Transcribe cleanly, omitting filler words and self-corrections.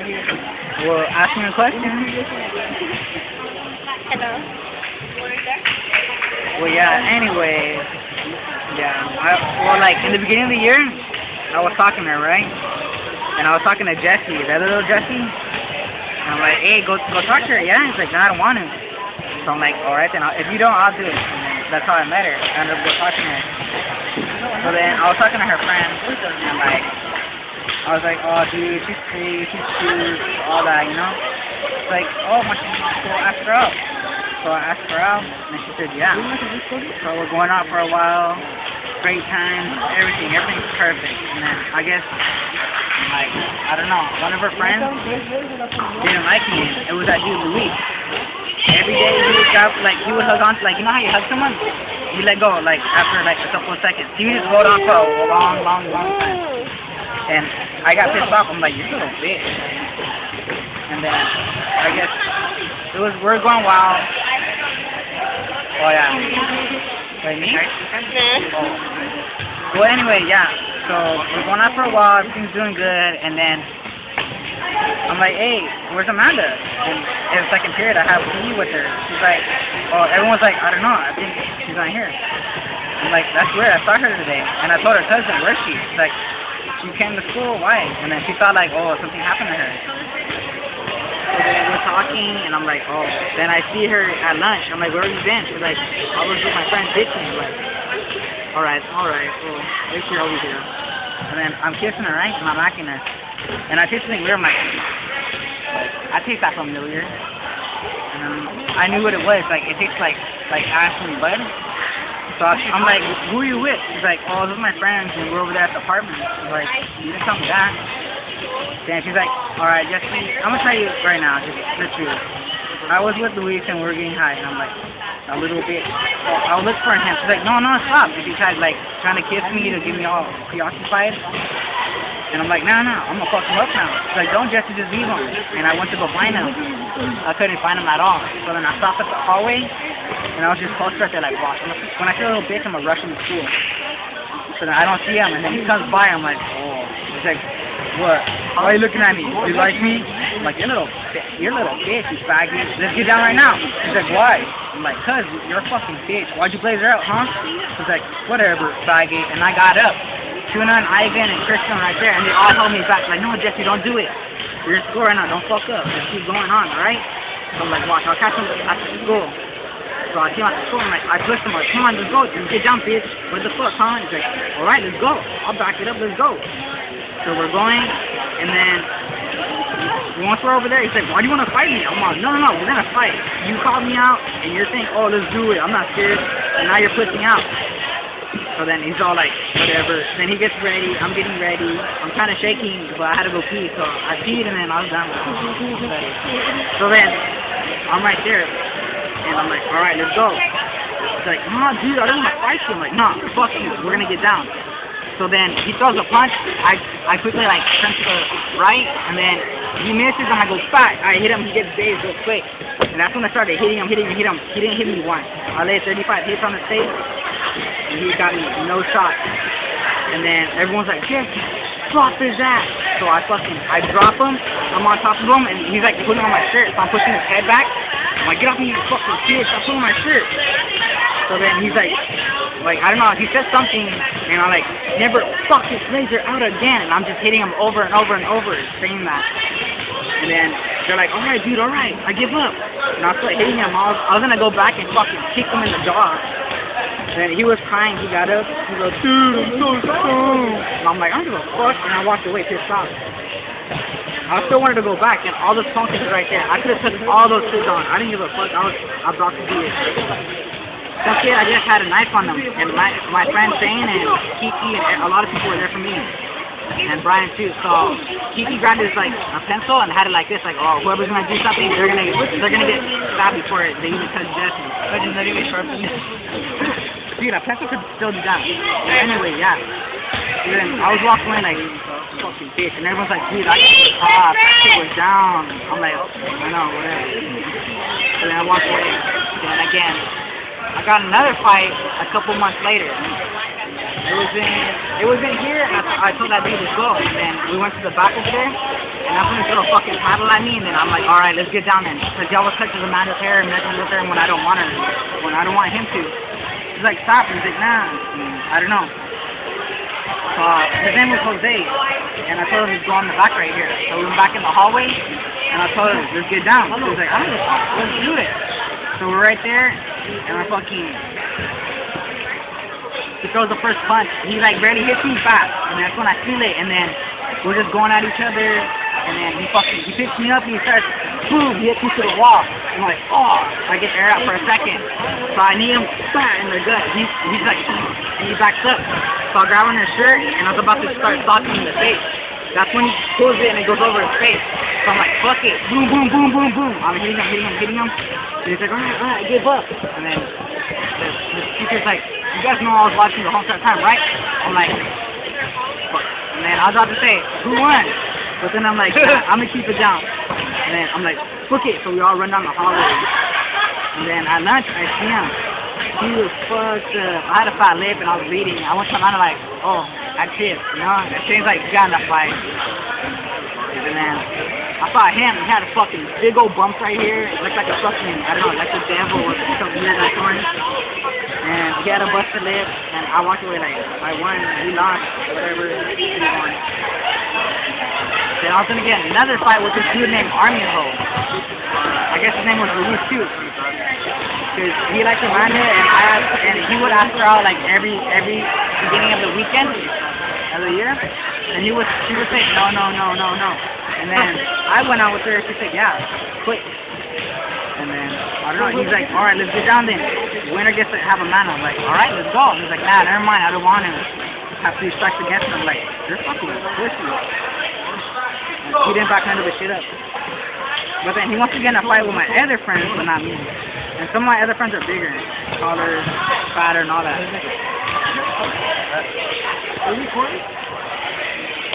Well, ask me a question. Hello. Well, yeah, anyways. Well, like, in the beginning of the year, I was talking to her, right? And I was talking to Jesse, that little Jesse. And I'm like, hey, go talk to her. Yeah, he's like, no, I don't want to. So I'm like, alright then, if you don't, I'll do it. And that's how I met her. I ended up go talking to her. So then I was talking to her friend, and like, I was like, oh dude, she's pretty, she's cute, all that, you know? It's like, oh, why don't you go ask her out? So I asked her out, and she said, yeah. So we're going out for a while, great times, everything's perfect. And then I guess, like, I don't know, one of her friends didn't like me, and it was that dude Luis. Every day he would grab, like, he would hug on to, like, you know how you hug someone? You let go, like, after, like, a couple of seconds. He would just hold on for a long time. And I got pissed off. I'm like, you're a little bitch. And then, I guess, we're going wild. Oh, yeah. Wait, me? Oh. Well, anyway, yeah. So, we're going out for a while. Everything's doing good. And then, I'm like, hey, where's Amanda? And in the second period, I have PE with her. She's like, oh, everyone's like, I don't know. I think she's not here. I'm like, that's weird. I saw her today. And I told her cousin, where's she? She's like, she came to school. Why? And then she thought like, oh, something happened to her. So then we're talking, and I'm like, oh. Then I see her at lunch. I'm like, where have you been? She's like, I was with my friend Ditching. I'm like, alright. Well, at least you're over here. And then I'm kissing her, right? And I'm acting her. And I taste something weird. I'm like, I taste that familiar. And then I knew what it was. Like, it tastes like ash and blood. So I'm like, who are you with? She's like, oh, those are my friends, and we're over there at the apartment. She's like, you didn't tell me that. Then she's like, alright, Jesse, I'm going to tell you right now, just the truth. I was with Luis, and we were getting high, and I'm like, a little bit. So I'll look for him. She's like, no, stop. And she tried, like, trying to kiss me to get me all preoccupied. And I'm like, no, I'm going to fuck him up now. She's like, don't, Jesse, just leave him. And I went to go find him. I couldn't find him at all. So then I stopped at the hallway, and I was just close right there, like, watch. When I see a little bitch, I'm going to rush him to school. So then I don't see him, and then he comes by, I'm like, oh. He's like, what? Why are you looking at me? You like me? I'm like, you're a little bitch, you faggot. Let's get down right now. He's like, why? I'm like, cuz, you're a fucking bitch. Why'd you blaze her out, huh? He's like, whatever, faggot. And I got up. Tuna and Ivan and Kristen right there, and they all held me back, like, no, Jesse, don't do it. You're in school right now, don't fuck up. Just keep going on, alright? So I'm like, watch, I'll catch him after school. So I came out to school, and I pushed him, like, come on, let's go. Get down, bitch. What the fuck, huh? He's like, alright, let's go. I'll back it up, let's go. So we're going, and then once we're over there, he's like, why do you want to fight me? I'm like, no, we're going to fight. You called me out, and you're saying, oh, let's do it. I'm not scared. And now you're pushing out. So then he's all like, whatever. Then he gets ready. I'm getting ready. I'm kind of shaking, but I had to go pee. So I peed, and then I was done with it. So then I'm right there, and I'm like, all right, let's go. He's like, no, dude, I don't want to fight you. I'm like, no, fuck you. We're going to get down. So then he throws a punch. I quickly, like, turn to the right, and then he misses, and I go back. I hit him. He gets dazed real quick. And that's when I started hitting him. He didn't hit me once. I laid 35 hits on his face, and he got me no shot. And then everyone's like, Jesse, drop his ass. So I drop him. I'm on top of him, and he's like putting on my shirt. So I'm pushing his head back. I'm like, get off me, you fucking bitch. Stop pulling my shirt. So then he's like, I don't know, he said something, and I'm like, never fuck this laser out again. And I'm just hitting him over and over and over, saying that. And then they're like, alright, dude, alright, I give up. And I was like hitting him. I was gonna go back and fucking kick him in the jaw. And he was crying. He got up. He goes, dude, I'm so stoned. And I'm like, I don't give a fuck. And I walked away pissed off. I still wanted to go back, and all those punks is right there. I could have took all those kids on. I didn't give a fuck. I was about to do it. Some kid, I just had a knife on them. And my friend Zane and Kiki and a lot of people were there for me. And Brian too. So Kiki grabbed his like a pencil and had it like this, like, oh, whoever's gonna do something, they're gonna get stabbed before they even touch Jesse. But it's not even sharpened. Dude, a pencil could still be done. Anyway, yeah. And then I was walking away like, fucking bitch, and everyone's like, dude, I can't stop. That shit was down. I'm like, I know, whatever. And then I walked away. And again, I got another fight a couple months later. It was in here, and I told that dude to go, and then we went to the back over there, and that's when he threw a fucking paddle at me, and then I'm like, alright, let's get down then. Because he always touches Amanda's hair and messes with her when I don't want her, when I don't want him to. He's like, stop, and he's like, nah, and I don't know. So, his name was Jose, and I told him to go on the back right here. So we went back in the hallway, and I told him, let's get down. So he's like, I don't know, let's do it. So we're right there, and I fucking... He throws the first punch. He like barely hits me fast, and that's when I feel it. And then we're just going at each other, and then he picks me up and he starts, boom, he hits me to the wall. I'm like, oh, I get air out for a second. So I need him in the gut. He's like, and he backs up. So I grab on his shirt, and I was about to start stalking him in the face. That's when he pulls it and it goes over his face. So I'm like, fuck it, boom, boom, boom, boom, boom. I'm hitting him. And he's like, alright, give up. And then the teacher's like, you guys know I was watching the whole entire time, right? I'm like, fuck. And then I was about to say, who won? But then I'm like, I'm gonna keep it down. And then I'm like, fuck it. So we all run down the hallway. And then at lunch, I see him. He was fucked up. I had a fat lip and I was bleeding. I went to Amanda like, oh, that's it. You know? That changed like, you got in that fight. And then I saw him. He had a fucking big old bump right here. It looked like a fucking, I don't know, like the devil or some weird like orange. And he had a busted lip, and I walked away like, I won, he lost, whatever, he won. Then I was gonna get another fight with this dude named Army Ho. I guess his name was Luis too. Cause he liked Amanda, and he would ask her out like every beginning of the weekend of the year. And she would say, no. And then I went out with her, and she said, yeah, quit. And then, I don't know, he's like, alright, let's get down then. The winner gets to have a man. I'm like, alright, let's go. And he's like, nah, never mind, I don't want him. Have 3 strikes against him. I'm like, you're fucking pussy. And he didn't back none of the shit up. But then he wants to get in a fight with my other friends, but not me. And some of my other friends are bigger, taller, fatter, and all that. Are you recording?